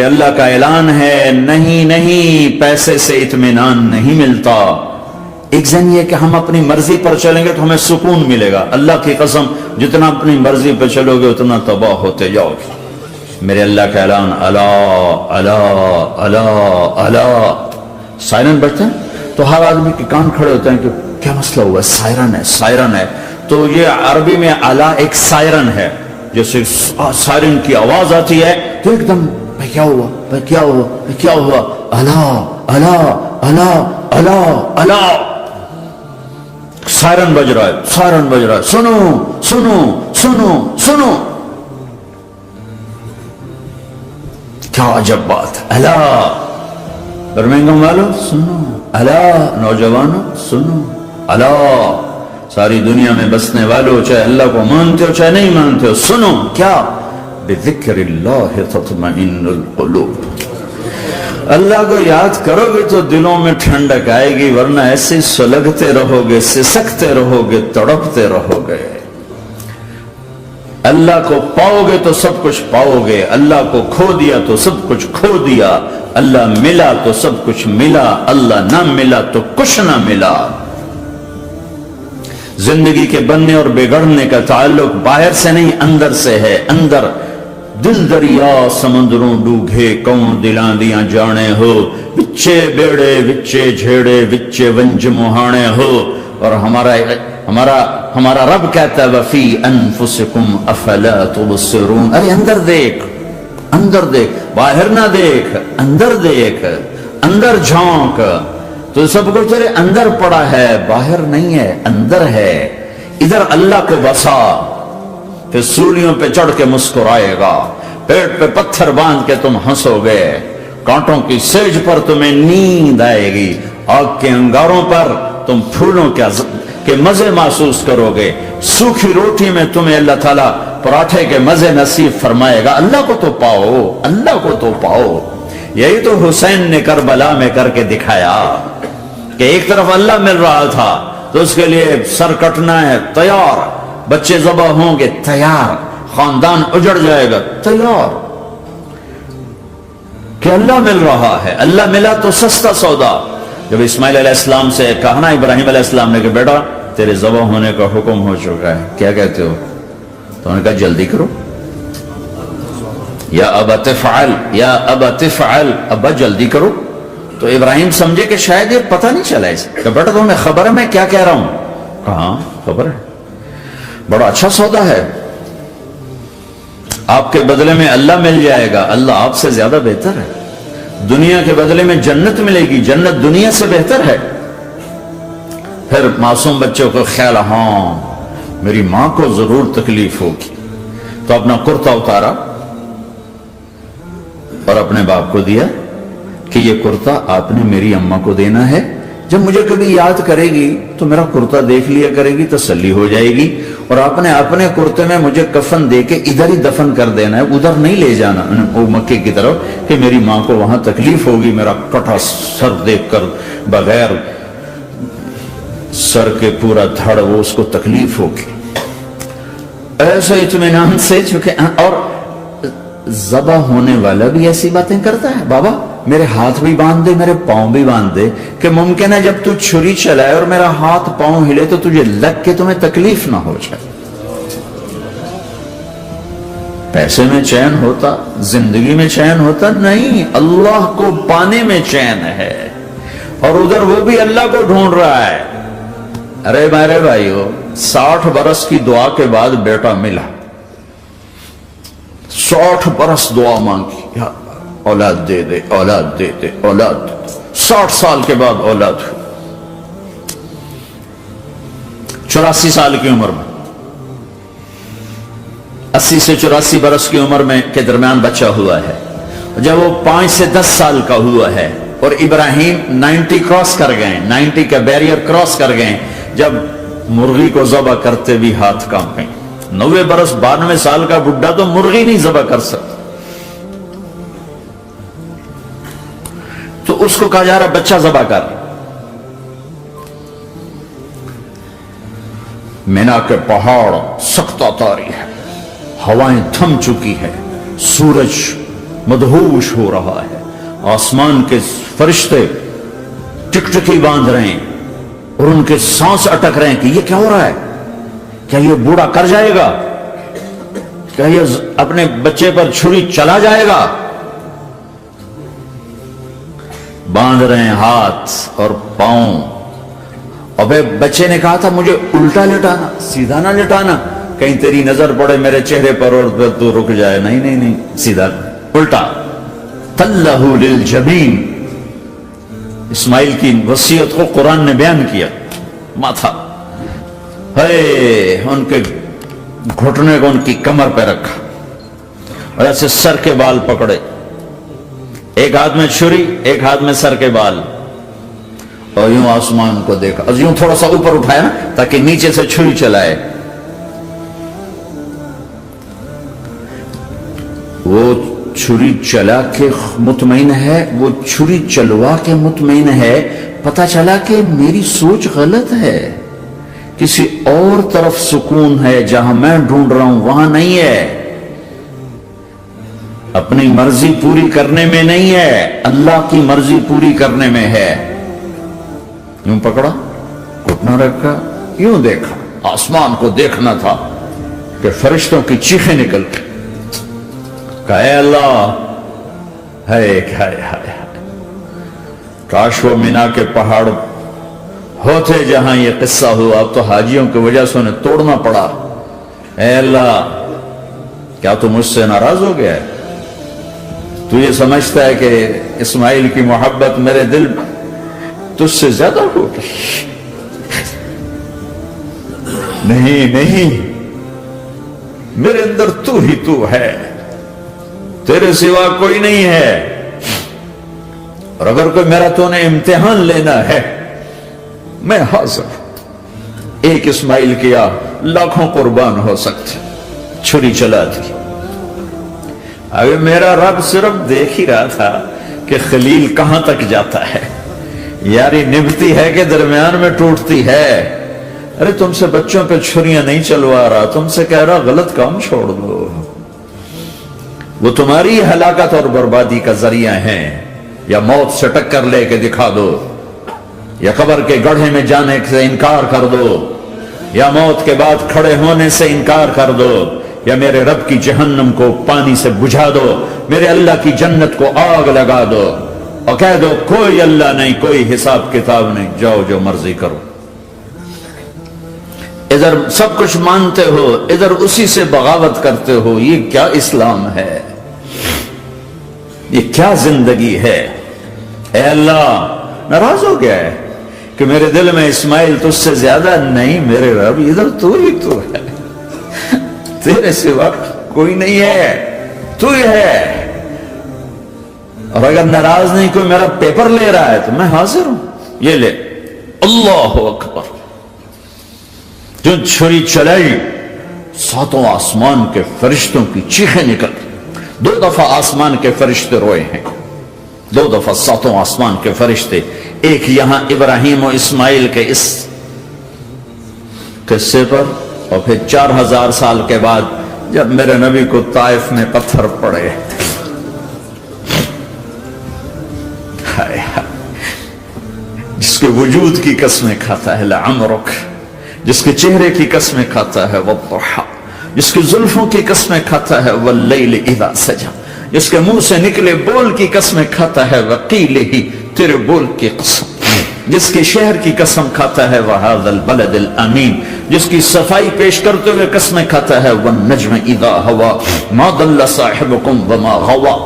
اللہ کا اعلان ہے نہیں نہیں پیسے سے اطمینان نہیں ملتا. ایک ذہن یہ کہ ہم اپنی مرضی پر چلیں گے تو ہمیں سکون ملے گا. اللہ کی قسم جتنا اپنی مرضی پہ چلو گے اتنا تباہ ہوتے جاؤ گے. میرے اللہ کا اعلان الا الا الا الا. سائرن بجتے ہیں تو ہر آدمی کے کان کھڑے ہوتے ہیں کہ کیا مسئلہ ہوا ہے؟ سائرن ہے سائرن ہے. تو یہ عربی میں الا ایک سائرن ہے. جیسے سائرن کی آواز آتی ہے تو ایک دم بھائی کیا ہوا بھائی کیا ہوا بھائی کیا ہوا؟ الا الا الا الا الا. سائرن بج رہا ہے سائرن بج رہا ہے. سنو سنو سنو سنو. کیا عجب بات. الا برمنگم والو سنو. الا نوجوانوں سنو. الا ساری دنیا میں بسنے والوں چاہے اللہ کو مانتے ہو چاہے نہیں مانتے ہو سنو. کیا؟ بذکر اللہ تطمئن القلوب. اللہ کو یاد کرو گے تو دلوں میں ٹھنڈک آئے گی ورنہ ایسے سلگتے رہو گے سسکتے رہو گے تڑپتے رہو گے. اللہ کو پاؤ گے تو سب کچھ پاؤ گے. اللہ کو کھو دیا تو سب کچھ کھو دیا. اللہ ملا تو سب کچھ ملا. اللہ نہ ملا تو کچھ نہ ملا. زندگی کے بننے اور بگڑنے کا تعلق باہر سے نہیں اندر سے ہے. اندر دل دریا سمندروں ڈوگے کون دلاں دیاں جانے ہو. وچے بیڑے وچے جھیڑے وچے ونج مہانے ہو. اور ہمارا رب کہتا ہے وفی انفسکم افلا تبصرون. ارے اندر دیکھ اندر دیکھ باہر نہ دیکھ. اندر دیکھ اندر جھانک. تو سب کچھ تیرے اندر پڑا ہے باہر نہیں ہے اندر ہے. ادھر اللہ کو بسا پھر سولیوں پہ چڑھ کے مسکرائے گا. پیٹ پہ پتھر باندھ کے تم ہنسو گے. کانٹوں کی سیج پر تمہیں نیند آئے گی. آگ کے انگاروں پر تم پھولوں کے مزے محسوس کرو گے. سوکھی روٹی میں تمہیں اللہ تعالیٰ پراٹھے کے مزے نصیب فرمائے گا. اللہ کو تو پاؤ اللہ کو تو پاؤ. یہی تو حسین نے کربلا میں کر کے دکھایا کہ ایک طرف اللہ مل رہا تھا تو اس کے لیے سر کٹنا ہے تیار. بچے ذبح ہوں گے تیار. خاندان اجڑ جائے گا تیار. کہ اللہ مل رہا ہے. اللہ ملا تو سستا سودا. جب اسماعیل علیہ السلام سے کہا نا ابراہیم علیہ السلام نے کہ بیٹا تیرے ذبح ہونے کا حکم ہو چکا ہے کیا کہتے ہو؟ تو انہوں نے کہا جلدی کرو. یا ابا تفعل یا ابا تفعل. ابا جلدی کرو. تو ابراہیم سمجھے کہ شاید یہ پتہ نہیں چلا اسے. کہ بیٹا تمہیں خبر ہے میں کیا کہہ رہا ہوں؟ ہاں خبر ہے. بڑا اچھا سودا ہے. آپ کے بدلے میں اللہ مل جائے گا. اللہ آپ سے زیادہ بہتر ہے. دنیا کے بدلے میں جنت ملے گی. جنت دنیا سے بہتر ہے. پھر معصوم بچوں کو خیال ہاں میری ماں کو ضرور تکلیف ہوگی. تو اپنا کرتا اتارا اور اپنے باپ کو دیا کہ یہ کرتا آپ نے میری اماں کو دینا ہے. جب مجھے کبھی یاد کرے گی تو میرا کرتا دیکھ لیا کرے گی تسلی ہو جائے گی. اور آپ نے اپنے کرتے میں مجھے کفن دے کے ادھر ہی دفن کر دینا ہے ادھر نہیں لے جانا وہ مکے کی طرف کہ میری ماں کو وہاں تکلیف ہوگی. میرا کٹا سر دیکھ کر بغیر سر کے پورا دھڑ وہ اس کو تکلیف ہوگی. ایسے اطمینان سے چکے. اور ذبح ہونے والا بھی ایسی باتیں کرتا ہے. بابا میرے ہاتھ بھی باندھ دے میرے پاؤں بھی باندھ دے کہ ممکن ہے جب تو چھری چلائے اور میرا ہاتھ پاؤں ہلے تو تجھے لگ کے تمہیں تکلیف نہ ہو جائے. پیسے میں چین ہوتا زندگی میں چین ہوتا نہیں. اللہ کو پانے میں چین ہے. اور ادھر وہ بھی اللہ کو ڈھونڈ رہا ہے. ارے میرے بھائیو 60 برس کی دعا کے بعد بیٹا ملا. 60 برس دعا مانگی یا اولاد دے دے اولاد دے دے اولاد. 60 سال کے بعد اولاد ہوئی. 84 سال کی عمر میں 80 سے 84 برس کی عمر میں کے درمیان بچہ ہوا ہے. جب وہ 5 سے 10 سال کا ہوا ہے اور ابراہیم 90 کراس کر گئے 90 کا بیریئر کراس کر گئے. جب مرغی کو ذبح کرتے بھی ہاتھ کانپ گئے. 90 برس 92 سال کا بڈھا تو مرغی نہیں ذبح کر سکتا. تو اس کو کہا جا رہا بچہ ذبح کر. مینا کے پہاڑ سخت تاری ہے. ہوائیں تھم چکی ہے. سورج مدہوش ہو رہا ہے. آسمان کے فرشتے ٹکٹکی باندھ رہے ہیں اور ان کے سانس اٹک رہے ہیں کہ یہ کیا ہو رہا ہے؟ کیا یہ بوڑھا کر جائے گا؟ کیا یہ اپنے بچے پر چھری چلا جائے گا؟ باندھ رہے ہیں ہاتھ اور پاؤں. ابے بچے نے کہا تھا مجھے الٹا لٹانا، سیدھا نہ لٹانا، کہیں تیری نظر پڑے میرے چہرے پر اور تو رک جائے. نہیں نہیں نہیں، سیدھا الٹا. تلہ للجبین، اسماعیل کی وصیت کو قرآن نے بیان کیا. ماتھا ہے ان کے گھٹنے کو ان کی کمر پہ رکھا اور ایسے سر کے بال پکڑے، ایک ہاتھ میں چھری ایک ہاتھ میں سر کے بال، اور یوں آسمان کو دیکھا اور یوں تھوڑا سا اوپر اٹھایا نا تاکہ نیچے سے چھری چلائے. وہ چھری چلا کے مطمئن ہے، وہ چھری چلوا کے مطمئن ہے. پتہ چلا کہ میری سوچ غلط ہے، کسی اور طرف سکون ہے، جہاں میں ڈھونڈ رہا ہوں وہاں نہیں ہے. اپنی مرضی پوری کرنے میں نہیں ہے، اللہ کی مرضی پوری کرنے میں ہے. یوں پکڑا، گھٹنا رکھا، یوں دیکھا. آسمان کو دیکھنا تھا کہ فرشتوں کی چیخیں نکل گئی. کہا اے اللہ، ہے کاش وہ مینا کے پہاڑ ہوتے جہاں یہ قصہ ہوا. اب تو حاجیوں کی وجہ سے انہیں توڑنا پڑا. اے اللہ، کیا تو مجھ سے ناراض ہو گیا ہے؟ تو یہ سمجھتا ہے کہ اسماعیل کی محبت میرے دل تجھ سے زیادہ ہوگی؟ نہیں نہیں، میرے اندر تو ہی تو ہے، تیرے سوا کوئی نہیں ہے. اور اگر کوئی میرا تو نے امتحان لینا ہے میں حاضر. ایک اسماعیل کیا لاکھوں قربان ہو سکتے. چھری چلا دی. ابھی میرا رب صرف دیکھ ہی رہا تھا کہ خلیل کہاں تک جاتا ہے. یاری نبھتی ہے کہ درمیان میں ٹوٹتی ہے. ارے تم سے بچوں پہ چھریاں نہیں چلوا رہا، تم سے کہہ رہا غلط کام چھوڑ دو. وہ تمہاری ہلاکت اور بربادی کا ذریعہ ہیں. یا موت سے ٹکر لے کے دکھا دو، یا قبر کے گڑھے میں جانے سے انکار کر دو، یا موت کے بعد کھڑے ہونے سے انکار کر دو، یا میرے رب کی جہنم کو پانی سے بجھا دو، میرے اللہ کی جنت کو آگ لگا دو اور کہہ دو کوئی اللہ نہیں، کوئی حساب کتاب نہیں، جاؤ جو مرضی کرو. ادھر سب کچھ مانتے ہو، ادھر اسی سے بغاوت کرتے ہو. یہ کیا اسلام ہے؟ یہ کیا زندگی ہے؟ اے اللہ، ناراض ہو گیا ہے کہ میرے دل میں اسماعیل تجھ سے زیادہ نہیں. میرے رب ادھر تو ہی تو ہے، تیرے سوا کوئی نہیں ہے، تو ہی ہے. اور اگر ناراض نہیں کوئی میرا پیپر لے رہا ہے تو میں حاضر ہوں. یہ لے. اللہ اکبر. جو چھری چلائی، ساتوں آسمان کے فرشتوں کی چیخیں نکل. 2 دفعہ آسمان کے فرشتے روئے ہیں، 2 دفعہ ساتوں آسمان کے فرشتے. ایک یہاں ابراہیم و اسماعیل کے اس قصے پر، اور پھر 4000 سال کے بعد جب میرے نبی کو طائف میں پتھر پڑے. جس کے وجود کی قسمیں کھاتا ہے لعمرک، جس کے چہرے کی قسمیں کھاتا ہے والضحى، جس کی زلفوں کی قسمیں کھاتا ہے واللیل اذا سجا، جس کے منہ سے نکلے بول کی قسمیں کھاتا ہے وقیلہ، تیرے بول کی قسم، جس کی شہر کی قسم کھاتا ہے وہذا البلد الامین، جس کی صفائی پیش کرتے ہوئے قسمیں کھاتا ہے والنجم اذا ہوا ما ضل صاحبکم وما غوا،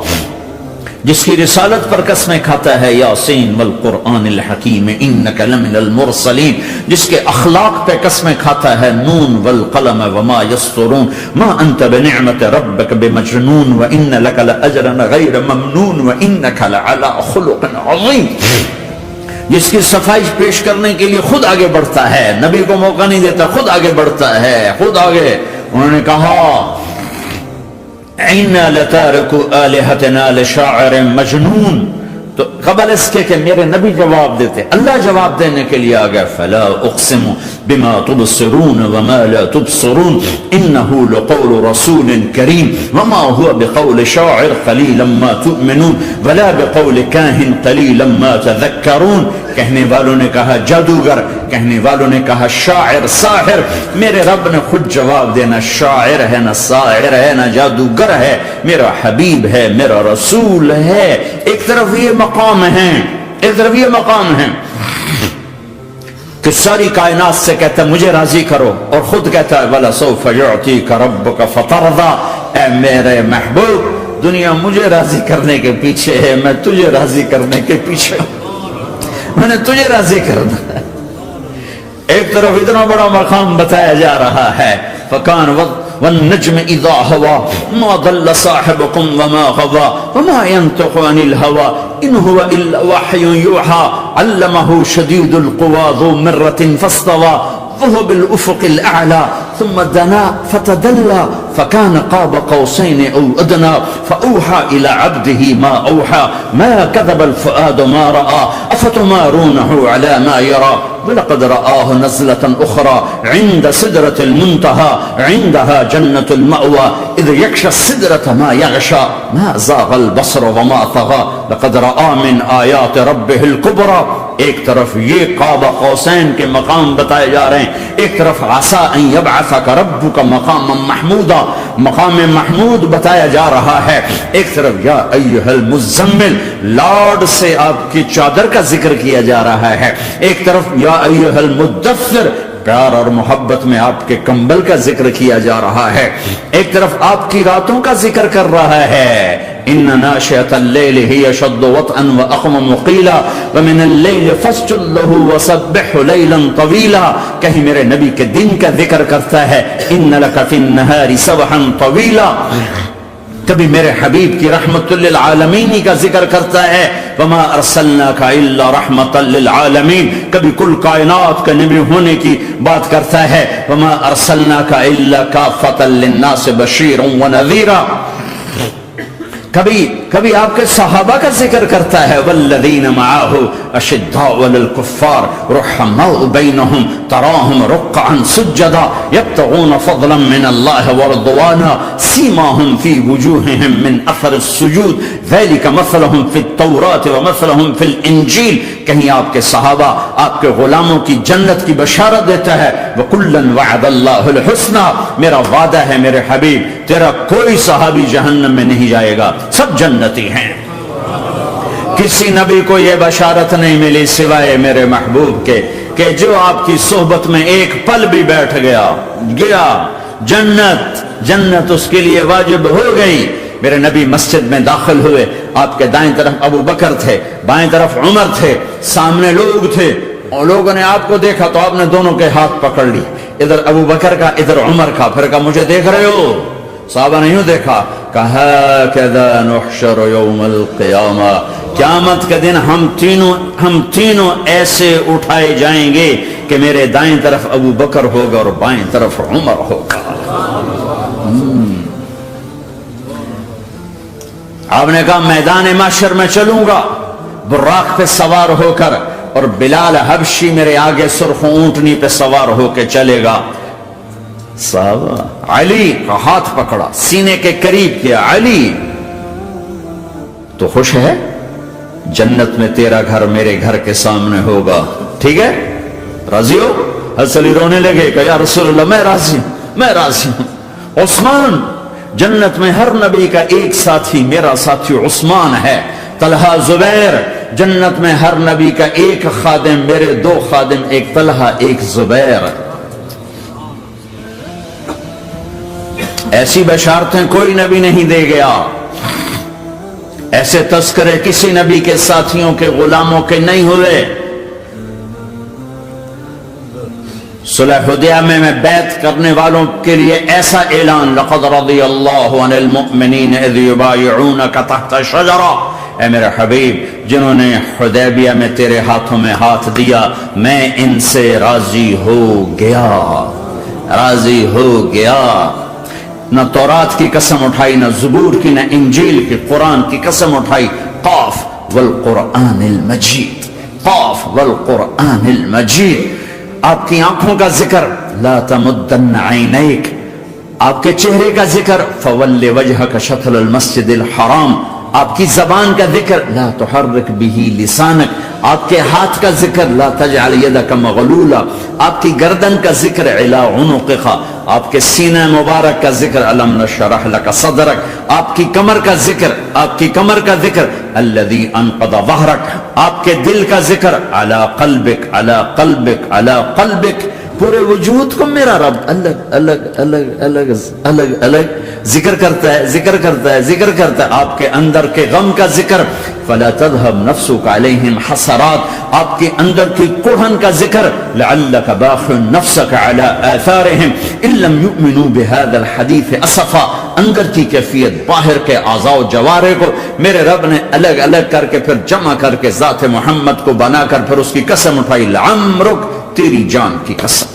جس کی رسالت پر قسمیں کھاتا ہے یاسین والقرآن الحکیم انک لمن المرسلین، جس کے اخلاق پہ قسمیں کھاتا ہے نون والقلم وما یسطرون ما انت بنعمت ربک بمجنون وان لک لاجرا غیر ممنون وانک لعلی خلق عظیم، جس کی صفائی پیش کرنے کے لیے خود آگے بڑھتا ہے، نبی کو موقع نہیں دیتا، خود آگے بڑھتا ہے، خود آگے. انہوں نے کہا اِنَّا لَتَارِكُ آلِهَتِنَا لِشَاعِرٍ مَجْنُونَ، تو قبل اس کے کہ میرے نبی جواب دیتے، اللہ جواب دینے کے لیے آ گیا، فلا اقسم بما تبصرون وما لا تبصرون انه لقول رسول کریم وما هو بقول شاعر قلیلا ما تؤمنون ولا بقول کاہن قلیلا ما تذکرون۔ کہنے والوں نے کہا جادوگر، کہنے والوں نے کہا شاعر، ساحر، میرے رب نے خود جواب دینا، شاعر ہے نہ ساحر ہے نہ جادوگر ہے، میرا حبیب ہے، میرا رسول ہے۔ ایک طرف یہ مقام ہے، ایک طرف یہ مقام ہے کہ ساری کائنات سے کہتا ہے مجھے راضی کرو، اور خود کہتا ہے وَلَسَوْفَ يُعْطِيكَ رَبُّكَ فَتَرْضَىٰ، اے میرے محبوب دنیا مجھے راضی کرنے کے پیچھے ہے، میں تجھے راضی کرنے کے پیچھے ہوں، میں نے تجھے راضی کرنا ہے۔ ایک طرف اتنا بڑا مقام بتایا جا رہا ہے، فَكَانَ وَالنَّجْمِ إِذَا هَوَىٰ مَا ضَلَّ صَاحِبُكُمْ وَمَا غَوَىٰ وَمَا يَنطِقُ عَنِ الْهَوَىٰ إِنْ هُوَ إِلَّا وَحْيٌ يُوحَىٰ عَلَّمَهُ شَدِيدُ الْقُوَىٰ ذُو مِرَّةٍ فَاسْتَوَىٰ وَهُوَ بِالْأُفُقِ الْأَعْلَىٰ ثُمَّ دَنَا فَتَدَلَّىٰ فَكَانَ قَابَ قَوْسَيْنِ أَوْ أَدْنَىٰ فَأَوْحَىٰ إِلَىٰ عَبْدِهِ مَا أَوْحَىٰ مَا كَذَبَ الْفُؤَادُ مَا رَأَىٰ أَفَتُمَارُونَهُ عَلَىٰ مَا يَرَىٰ وَلَقَدْ رَآهُ نَزْلَةً أُخْرَىٰ عِندَ سِدْرَةِ الْمُنتَهَىٰ عِندَهَا جَنَّةُ الْمَأْوَىٰ إِذْ يَغْشَى السِّدْرَةَ مَا يَغْشَىٰ مَا زَاغَ الْبَصَرُ وَمَا طَغَىٰ لَقَدْ رَآ مِنْ آيَاتِ رَبِّهِ الْكُبْرَىٰ۔ ایک طرف یہ قاب قوسین کے مقام بتائے جا رہے ہیں، ایک طرف عسیٰ ان یبعثک ربک مقاما محمودا، مقام محمود بتایا جا رہا ہے، ایک طرف یا ایھا المزمل، لاڈ سے آپ کی چادر کا ذکر کیا جا رہا ہے، ایک طرف یا ایھا المدثر، پیار اور محبت میں آپ کے کمبل کا ذکر کیا جا رہا ہے، ایک طرف آپ کی راتوں کا ذکر کر رہا ہے، ان ناشئۃ اللیل ہی اشد وطئا واقوم قیلا ومن اللیل فاسجد لہ وسبح لیلا طویلا۔ کہیں میرے نبی کے دن کا ذکر کرتا ہے، ان لک فی النہار سبحا طویلا، کبھی میرے حبیب کی رحمت للعالمین کا ذکر کرتا ہے، وما ارسلناک الا رحمت للعالمین، کبھی کل کائنات کا نبی ہونے کی بات کرتا ہے، وما ارسلناک الا کافۃ للناس بشیرا ونذیرا، کبھی آپ کے صحابہ کا ذکر کرتا ہے، والذین معہ اشداء علی الکفار رحماء بینہم تراہم رکعا سجدا یبتغون فضلا من اللہ ورضوانا سیماہم فی وجوہہم من اثر السجود ذلک مثلہم فی التوراۃ ومثلہم فی الانجیل۔ کہیں آپ کے صحابہ آپ کے غلاموں کی جنت کی بشارت دیتا ہے، وَكُلًّا وَعَدَ اللَّهُ الْحُسْنَىٰ، میرا وعدہ ہے میرے حبیب تیرا کوئی صحابی جہنم میں نہیں جائے گا، سب جنتی ہیں۔ کسی نبی کو یہ بشارت نہیں ملی سوائے میرے محبوب کے کہ جو آپ کی صحبت میں ایک پل بھی بیٹھ گیا جنت اس کے لیے واجب ہو گئی۔ میرے نبی مسجد میں داخل ہوئے، آپ کے دائیں طرف ابو بکر تھے، بائیں طرف عمر تھے، سامنے لوگ تھے، اور لوگوں نے آپ کو دیکھا تو آپ نے دونوں کے ہاتھ پکڑ لی، ادھر ابو بکر کا ادھر عمر کا، پھر کہا مجھے دیکھ رہے ہو؟ صحابہ نے یوں دیکھا، کہا کذا نحشر یوم القیامہ، قیامت کے دن ہم تینوں ایسے اٹھائے جائیں گے کہ میرے دائیں طرف ابو بکر ہوگا اور بائیں طرف عمر ہوگا۔ آپ نے کہا میدان محشر میں چلوں گا براق پہ سوار ہو کر، اور بلال حبشی میرے آگے سرخ اونٹنی پہ سوار ہو کے چلے گا۔ صحابہ علی کا ہاتھ پکڑا، سینے کے قریب کیا، علی تو خوش ہے؟ جنت میں تیرا گھر میرے گھر کے سامنے ہوگا، ٹھیک ہے؟ راضی ہو؟ حضرت علی رونے لگے کہ یا رسول اللہ میں راضی ہوں۔ عثمان، جنت میں ہر نبی کا ایک ساتھی میرا ساتھی عثمان ہے۔ طلحہ، زبیر، جنت میں ہر نبی کا ایک خادم میرے دو خادم، ایک طلحہ ایک زبیر۔ ایسی بشارتیں کوئی نبی نہیں دے گیا، ایسے تذکرے کسی نبی کے ساتھیوں کے غلاموں کے نہیں ہوئے۔ صلح حدیبیہ میں بیعت کرنے والوں کے لیے ایسا اعلان، لقد رضی اللہ عن المؤمنین اذ یبایعونک تحت شجرہ، اے میرے حبیب جنہوں نے حدیبیہ میں تیرے ہاتھوں میں ہاتھ دیا، میں ان سے راضی ہو گیا۔ نہ تورات کی قسم اٹھائی، نہ زبور کی، نہ انجیل کی، قرآن کی قسم اٹھائی۔ قاف والقرآن المجید، قاف والقرآن المجید۔ آپ کی آنکھوں کا ذکر لا تمدن عینیک، آپ کے چہرے کا ذکر فول وجہک شطر المسجد الحرام، آپ کی زبان کا ذکر لا تحرک به لسانک، آپ کے ہاتھ کا ذکر لا تجعل یدک مغلولا، آپ کی گردن کا ذکر علی عنقک، آپ کے سینہ مبارک کا ذکر الم نشرح لک صدرک، آپ کی کمر کا ذکر، آپ کی کمر کا ذکر الذی انقض ظہرک، آپ کے دل کا ذکر علی قلبک علی قلبک علی قلبک۔ پورے وجود کو میرا رب الگ الگ الگ الگ الگ الگ ذکر کرتا ہے، ذکر کرتا ہے، ذکر کرتا ہے۔ آپ کے اندر کے غم کا ذکر فلا تذهب نفسك عليهم حسرات، آپ کے اندر کی کڑھن کا ذکر لعلك باخع نفسك على آثارهم ان لم يؤمنوا بهذا الحديث اسفا، اندر کی کیفیت باہر کے اعضاء و جوارح کو میرے رب نے الگ الگ کر کے پھر جمع کر کے ذات محمد کو بنا کر پھر اس کی قسم اٹھائی، لعمرک، تیری جان کی قسم،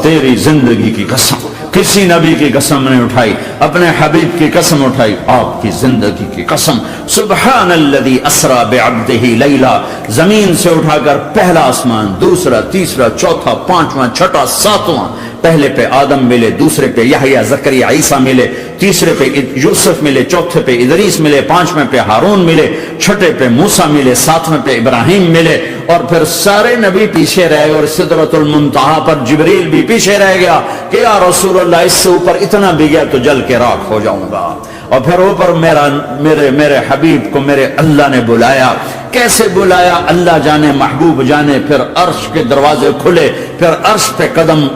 تیری زندگی کی قسم، کسی نبی کی قسم نہیں اٹھائی، اپنے حبیب کی قسم اٹھائی، آپ کی زندگی کی قسم۔ سبحان الذی اسری بعبدہ لیلا، زمین سے اٹھا کر پہلا آسمان، دوسرا، تیسرا، چوتھا، پانچواں، چھٹا، ساتواں، پہلے پہ آدم ملے، دوسرے پہ یحییٰ، زکریا، عیسیٰ ملے، تیسرے پہ یوسف ملے، چوتھے پہ ادریس ملے، پانچویں پہ ہارون ملے، چھٹے پہ موسیٰ ملے، ساتویں پہ ابراہیم ملے، اور پھر سارے نبی پیچھے رہے، اور سدرۃ المنتہا پر جبریل بھی پیچھے رہ گیا کہ یا رسول اللہ اس سے اوپر اتنا بھی گیا تو جل کے راکھ ہو جاؤں گا۔ اور پھر اوپر میرے حبیب کو میرے اللہ نے بلایا، کیسے بلایا اللہ جانے، محبوب جانے، پھر عرش کے دروازے کھلے، پھر عرش پہ قدم،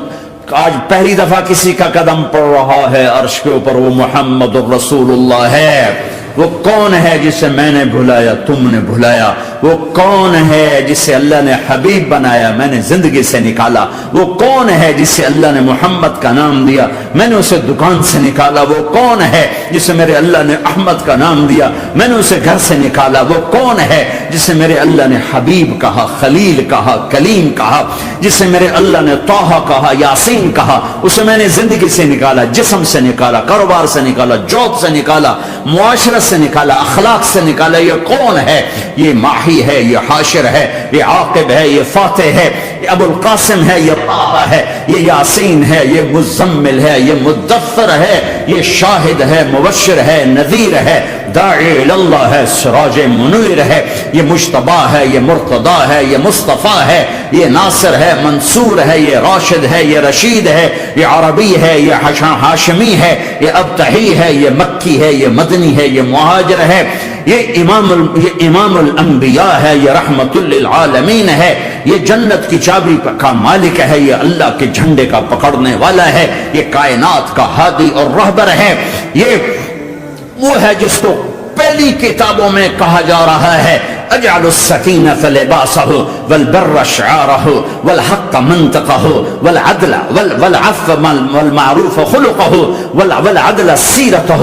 آج پہلی دفعہ کسی کا قدم پڑ رہا ہے عرش کے اوپر، وہ محمد الرسول اللہ ہے۔ وہ کون ہے جسے میں نے بلایا، تم نے بلایا؟ وہ کون ہے جسے اللہ نے حبیب بنایا، میں نے زندگی سے نکالا؟ وہ کون ہے جسے اللہ نے محمد کا نام دیا، میں نے اسے دکان سے نکالا؟ وہ کون ہے جسے میرے اللہ نے احمد کا نام دیا، میں نے اسے گھر سے نکالا؟ وہ کون ہے جسے میرے اللہ نے حبیب کہا، خلیل کہا، کلیم کہا، جسے میرے اللہ نے طٰہٰ کہا، یاسین کہا؟ اسے میں نے زندگی سے نکالا، جسم سے نکالا، کاروبار سے نکالا، جاب سے نکالا، معاشرت سے نکالا، اخلاق سے نکالا۔ یہ کون ہے؟ یہ ماہی ہے، یہ حاشر ہے، یہ عاقب ہے، یہ فاتح ہے، یہ ابو القاسم ہے، یہ طٰہٰ ہے، یہ یاسین ہے، یہ مزمل ہے، یہ مدثر ہے، یہ شاہد ہے، مبشر ہے، نذیر ہے، داعی اللہ ہے، سراج منیر ہے، یہ مجتبی ہے، یہ مرتضی ہے، یہ مصطفیٰ ہے، یہ ناصر ہے، منصور ہے، یہ راشد ہے، یہ رشید ہے، یہ عربی ہے، یہ ہاشمی ہے، یہ ابتحی ہے، یہ مکی ہے، یہ مدنی ہے، یہ مہاجر ہے، یہ امام الانبیاء ہے، یہ رحمت للعالمین ہے، یہ جنت کی چابی کا مالک ہے، یہ اللہ کے جھنڈے کا پکڑنے والا ہے، یہ کائنات کا ہادی اور رہبر ہے، یہ وہ ہے جس کو پہلی کتابوں میں کہا جا رہا ہے اجعل السکینۃ لباسہ والبر شعارہ والحق منطقہ والعدل والعفو والمعروف خلقہ والعدل سیرتہ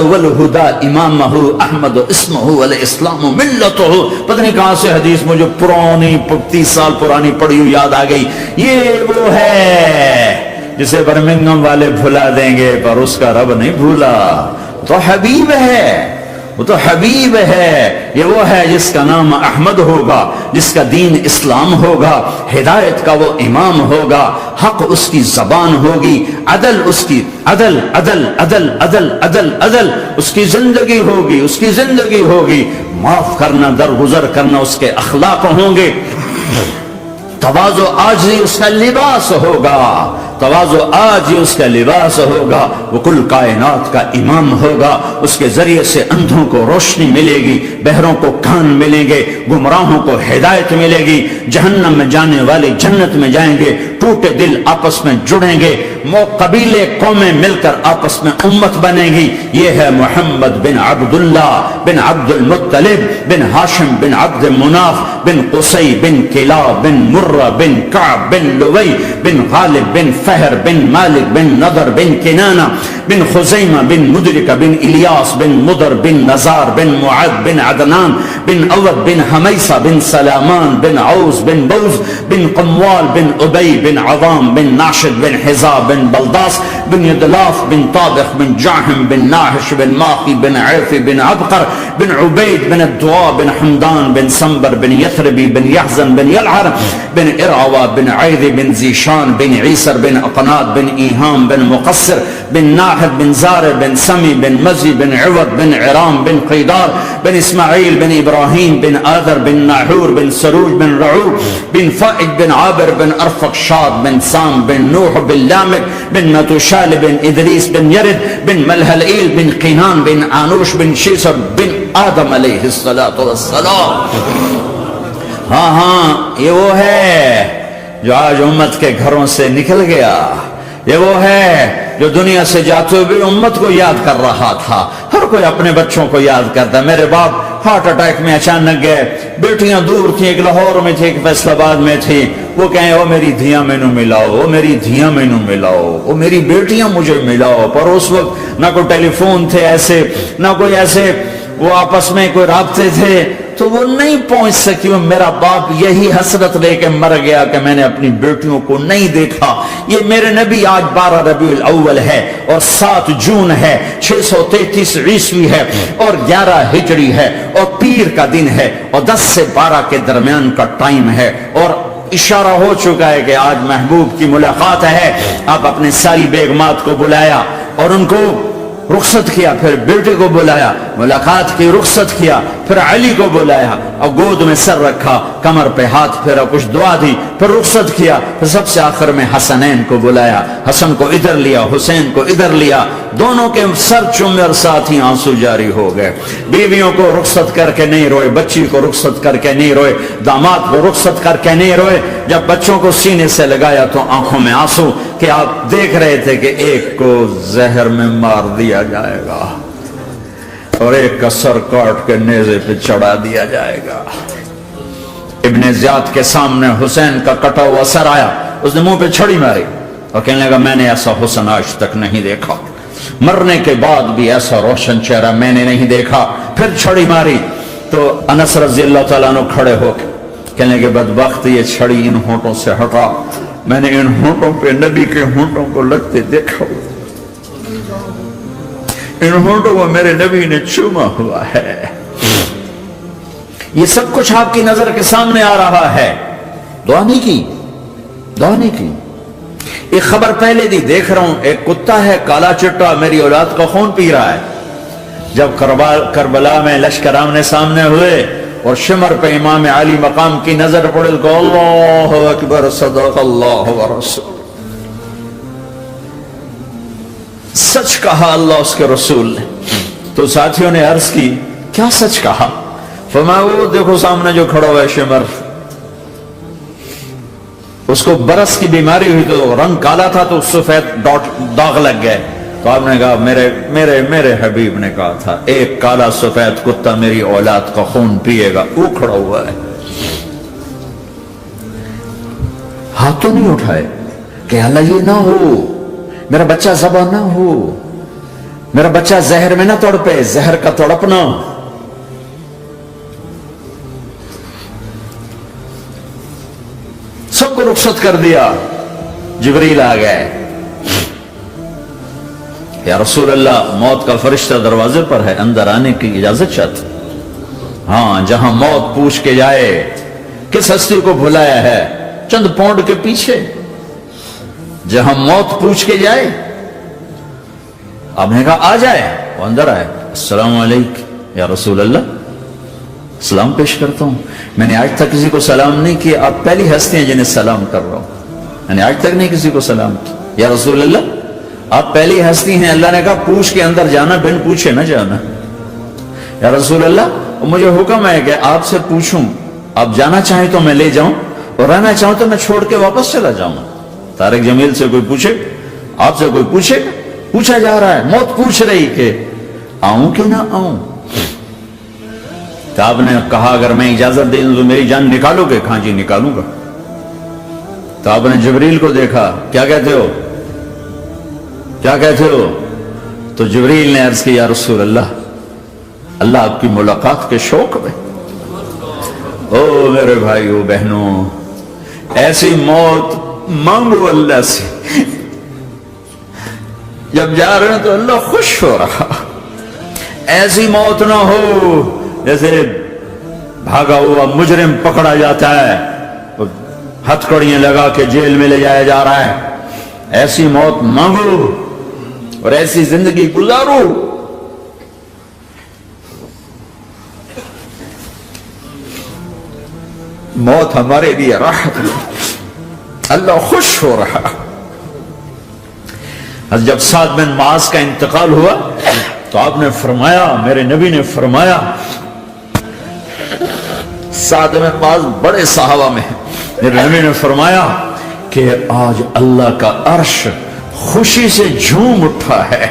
والہدى امامہ احمد اسمہ والاسلام ملتہ۔ پتہ نہیں کہاں سے حدیث مجھے پرانی 30 سال پرانی پڑھی ہوئی یاد آ گئی۔ یہ وہ ہے جسے برمنگم والے بھلا دیں گے پر اس کا رب نہیں بھولا، تو حبیب ہے، وہ تو حبیب ہے، یہ وہ ہے جس کا نام احمد ہوگا، جس کا دین اسلام ہوگا، ہدایت کا وہ امام ہوگا، حق اس کی زبان ہوگی، عدل اس کی عدل عدل عدل عدل عدل عدل اس کی زندگی ہوگی، اس کی زندگی ہوگی، معاف کرنا، درگزر کرنا اس کے اخلاق ہوں گے، تواضع عاجزی اس کا لباس ہوگا، تواضع عاجزی اس کا لباس ہوگا، وہ کل کائنات کا امام ہوگا، اس کے ذریعے سے اندھوں کو روشنی ملے گی، بہروں کو کان ملیں گے، گمراہوں کو ہدایت ملے گی، جہنم میں جانے والے جنت میں جائیں گے، ٹوٹے دل آپس میں جڑیں گے، قبیلے قومیں مل کر آپس میں امت بنیں گی۔ یہ ہے محمد بن عبداللہ بن عبد المطلب بن ہاشم بن عبد مناف بن قصی بن کلاب بن مرہ بن کعب بن لوی بن غالب بن فہر بن مالک بن نضر بن کنانہ بن خزیمہ بن مدرکہ بن الیاس بن مدر بن نزار بن معد بن عدنان بن عوض بن حمیسہ بن سلامان بن عوز بن بوز بن قموال بن ابی بن عظام بن ناشد بن حزا بن بلداس بن یدلاف بن طابخ بن جاحم بن ناحش بن ماقی بن عیفی بن عبقر بن عبید بن الدعاء بن حمدان بن سنبر بن یثربی بن یحزن بن یلعر بن ارعوا بن عیذ بن زیشان بن عیسر بن اقناد بن ایہام بن مقصر بن ناحد بن زار بن سمی بن مزی بن عوض بن عرام بن قیدار بن اسماعیل بن ابراہیم بن آذر بن ناحور بن سروج بن رعور بن فائد بن عابر بن ارفق شاد بن سام بن نوح بن لامک بن متوشال بن ادریس بن یرد بن ملحلئیل بن قینان بن آنوش بن شیسر بن آدم علیہ السلام. ہاں ہاں یہ وہ ہے جو آج امت کے گھروں سے نکل گیا. یہ وہ ہے جو دنیا سے جاتے ہوئے امت کو یاد کر رہا تھا. ہر کوئی اپنے بچوں کو یاد کرتا. میرے باپ ہارٹ اٹیک میں اچانک گئے. بیٹیاں دور تھیں, ایک لاہور میں تھی, ایک فیصل آباد میں تھی. وہ کہیں او میری دھیاں مینوں ملاؤ, او میری دھیاں مینوں ملاؤ, او میری بیٹیاں مجھے ملاؤ. پر اس وقت نہ کوئی ٹیلی فون تھے ایسے, نہ کوئی ایسے وہ آپس میں کوئی رابطے تھے, تو وہ نہیں پہنچ سکی. میرا باپ یہی حسرت لے کے مر گیا کہ میں نے اپنی بیٹیوں کو نہیں دیکھا. یہ میرے نبی آج 12 ربیع الاول ہے اور 7 جون ہے, 633 عیسوی ہے اور 11 ہجری ہے اور پیر کا دن ہے اور 10 سے 12 کے درمیان کا ٹائم ہے. اور اشارہ ہو چکا ہے کہ آج محبوب کی ملاقات ہے. آپ اپنے ساری بیگمات کو بلایا اور ان کو رخصت کیا, پھر بیٹے کو بلایا, ملاقات کی, رخصت کیا, پھر علی کو بلایا اور گود میں سر رکھا, کمر پہ ہاتھ پھیرا, کچھ دعا دی, پھر رخصت کیا, پھر سب سے آخر میں حسنین کو بلایا. حسن کو ادھر لیا, حسین کو ادھر لیا, دونوں کے سر چومے اور ساتھ ہی آنسو جاری ہو گئے. بیویوں کو رخصت کر کے نہیں روئے, بچی کو رخصت کر کے نہیں روئے, داماد کو رخصت کر کے نہیں روئے. جب بچوں کو سینے سے لگایا تو آنکھوں میں آنسو کہ آپ دیکھ رہے تھے کہ ایک کو زہر میں مار دیا جائے گا اور ایک کا سر کاٹ کے نیزے پہ چڑھا دیا جائے گا. ابن زیاد کے سامنے حسین کا کٹا ہوا سر آیا, اس نے منہ پہ چھڑی ماری اور کہنے لگا میں نے ایسا حسن آج تک نہیں دیکھا, مرنے کے بعد بھی ایسا روشن چہرہ میں نے نہیں دیکھا. پھر چھڑی ماری تو انس رضی اللہ تعالیٰ عنہ کھڑے ہو کے کہنے کے بدبخت یہ چھڑی ان ہونٹوں سے ہٹا, میں نے ان ہونٹوں پہ نبی کے ہونٹوں کو لگتے دیکھا, ان ہونٹوں کو میرے نبی نے چوما ہوا ہے. یہ سب کچھ آپ کی نظر کے سامنے آ رہا ہے. دعا نہیں کی, دعا نہیں کی. ایک خبر پہلے دی دیکھ رہا ہوں, ایک کتا ہے کالا چٹا میری اولاد کا خون پی رہا ہے. جب کربلا میں لشکر آمنے سامنے ہوئے اور شمر پہ امام علی مقام کی نظر پڑے تو اللہ اکبر صدق اللہ ورسول, سچ کہا اللہ اس کے رسول نے. تو ساتھیوں نے عرض کی کیا سچ کہا؟ فرمایا وہ دیکھو سامنے جو کھڑا ہوا ہے شمر, اس کو برس کی بیماری ہوئی تو رنگ کالا تھا تو سفید داغ لگ گئے. تو آپ نے کہا میرے حبیب نے کہا تھا ایک کالا سفید کتا میری اولاد کا خون پیے گا, وہ کھڑا ہوا ہے. ہاتھ تو نہیں اٹھائے کہ اللہ یہ نہ ہو, میرا بچہ ذبح نہ ہو, میرا بچہ زہر میں نہ تڑپے, زہر کا تڑپنا. سب کو رخصت کر دیا. جبریل آ گئے, یا رسول اللہ موت کا فرشتہ دروازے پر ہے, اندر آنے کی اجازت چاہتے. ہاں, جہاں موت پوچھ کے جائے کس ہستی کو بھلایا ہے, چند پونڈ کے پیچھے, جہاں موت پوچھ کے جائے. آپ نے کہا آ جائے, وہ اندر آئے. السلام علیکم یا رسول اللہ, سلام پیش کرتا ہوں. میں نے آج تک کسی کو سلام نہیں کیا, آپ پہلی ہستی ہیں جنہیں سلام کر رہا ہوں. میں نے آج تک نہیں کسی کو سلام کیا. یا رسول اللہ آپ پہلی ہستی ہیں. اللہ نے کہا پوچھ کے اندر جانا, بن پوچھے نہ جانا. یا رسول اللہ مجھے حکم ہے کہ آپ سے پوچھوں, آپ جانا چاہیں تو میں لے جاؤں اور رہنا چاہوں تو میں چھوڑ کے واپس چلا جاؤں. طارق جمیل سے کوئی پوچھے, آپ سے کوئی پوچھے, پوچھا جا رہا ہے. موت پوچھ رہی کہ آؤں کہ نہ آؤں. تو آپ نے کہا اگر میں اجازت دے دوں تو میری جان نکالو گے؟ کہاں جی نکالوں گا. تو آپ نے جبریل کو دیکھا, کیا کہتے ہو, کیا کہتے ہو؟ تو جبریل نے عرض کی یا رسول اللہ آپ کی ملاقات کے شوق میں. او میرے بھائیو بہنوں، ایسی موت مانگو اللہ سے. جب جا رہے ہیں تو اللہ خوش ہو رہا. ایسی موت نہ ہو جیسے بھاگا ہوا مجرم پکڑا جاتا ہے، ہتھکڑیاں لگا کے جیل میں لے جایا جا رہا ہے. ایسی موت مانگو اور ایسی زندگی گزارو. موت ہمارے لیے راحت ہے، اللہ خوش ہو رہا. جب سعد بن معاذ کا انتقال ہوا تو آپ نے فرمایا، میرے نبی نے فرمایا، سعد بن معاذ بڑے صحابہ میں ہیں، میرے نبی نے فرمایا کہ آج اللہ کا عرش خوشی سے جھوم اٹھا ہے.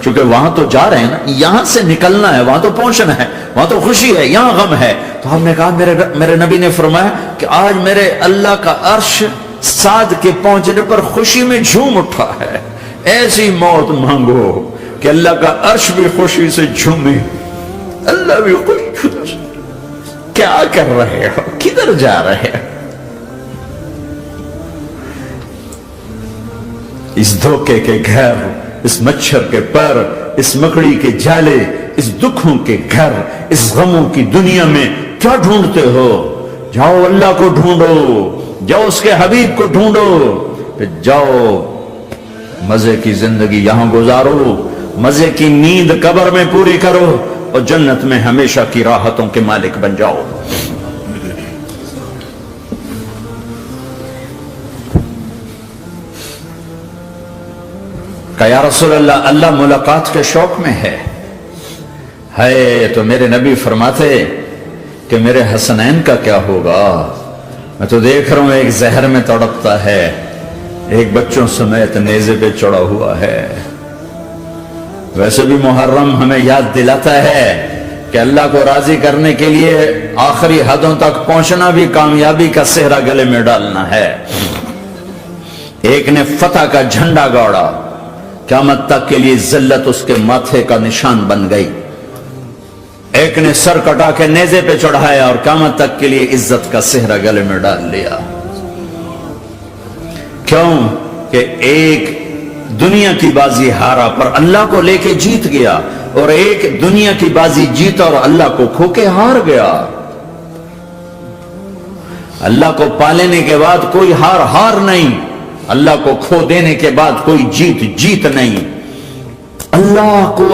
چونکہ وہاں تو جا رہے ہیں نا، یہاں سے نکلنا ہے، وہاں تو پہنچنا ہے، وہاں تو خوشی ہے، یہاں غم ہے. تو ہم نے کہا، میرے نبی نے فرمایا کہ آج میرے اللہ کا عرش سعد کے پہنچنے پر خوشی میں جھوم اٹھا ہے. ایسی موت مانگو کہ اللہ کا عرش بھی خوشی سے جھومے، اللہ بھی خوش. کیا کر رہے ہو؟ کدھر جا رہے ہو؟ اس دھوکے کے گھر، اس مچھر کے پر، اس مکڑی کے جالے، اس دکھوں کے گھر، اس غموں کی دنیا میں کیا ڈھونڈتے ہو؟ جاؤ اللہ کو ڈھونڈو، جاؤ اس کے حبیب کو ڈھونڈو، پھر جاؤ مزے کی زندگی یہاں گزارو، مزے کی نیند قبر میں پوری کرو اور جنت میں ہمیشہ کی راحتوں کے مالک بن جاؤ. کہ یا رسول اللہ ملاقات کے شوق میں ہے. تو میرے نبی فرماتے کہ میرے حسنین کا کیا ہوگا؟ میں تو دیکھ رہا ہوں ایک زہر میں تڑپتا ہے، ایک بچوں سمیت نیزے پہ چڑھا ہوا ہے. ویسے بھی محرم ہمیں یاد دلاتا ہے کہ اللہ کو راضی کرنے کے لیے آخری حدوں تک پہنچنا بھی کامیابی کا صحرا گلے میں ڈالنا ہے. ایک نے فتح کا جھنڈا گاڑا، قیامت تک کے لیے ذلت اس کے ماتھے کا نشان بن گئی. ایک نے سر کٹا کے نیزے پہ چڑھایا اور قیامت تک کے لیے عزت کا صحرا گلے میں ڈال لیا. کیوں کہ ایک دنیا کی بازی ہارا پر اللہ کو لے کے جیت گیا، اور ایک دنیا کی بازی جیتا اور اللہ کو کھو کے ہار گیا. اللہ کو پالینے کے بعد کوئی ہار نہیں، اللہ کو کھو دینے کے بعد کوئی جیت نہیں. اللہ کو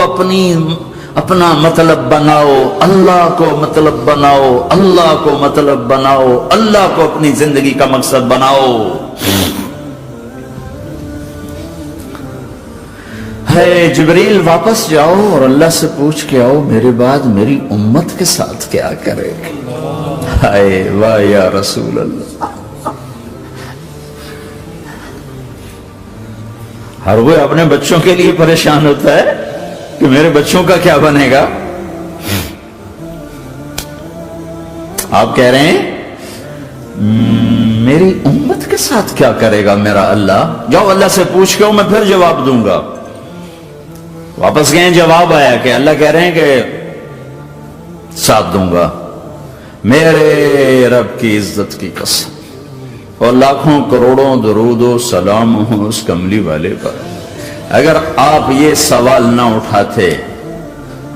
اپنا مطلب بناؤ، اللہ کو مطلب بناؤ، اللہ کو مطلب بناؤ، اللہ کو اپنی زندگی کا مقصد بناؤ. جبریل واپس جاؤ اور اللہ سے پوچھ کے آؤ میرے بعد میری امت کے ساتھ کیا کرے گا. ہائے واہ یا رسول اللہ. ہر وہ اپنے بچوں کے لیے پریشان ہوتا ہے کہ میرے بچوں کا کیا بنے گا. آپ کہہ رہے ہیں میری امت کے ساتھ کیا کرے گا میرا اللہ. جاؤ اللہ سے پوچھ کے میں پھر جواب دوں گا. واپس گئے، جواب آیا کہ اللہ کہہ رہے ہیں کہ ساتھ دوں گا. میرے رب کی عزت کی قسم اور لاکھوں کروڑوں درود و سلام ہوں اس کملی والے پر، اگر آپ یہ سوال نہ اٹھاتے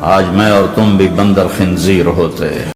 آج میں اور تم بھی بندر خنزیر ہوتے.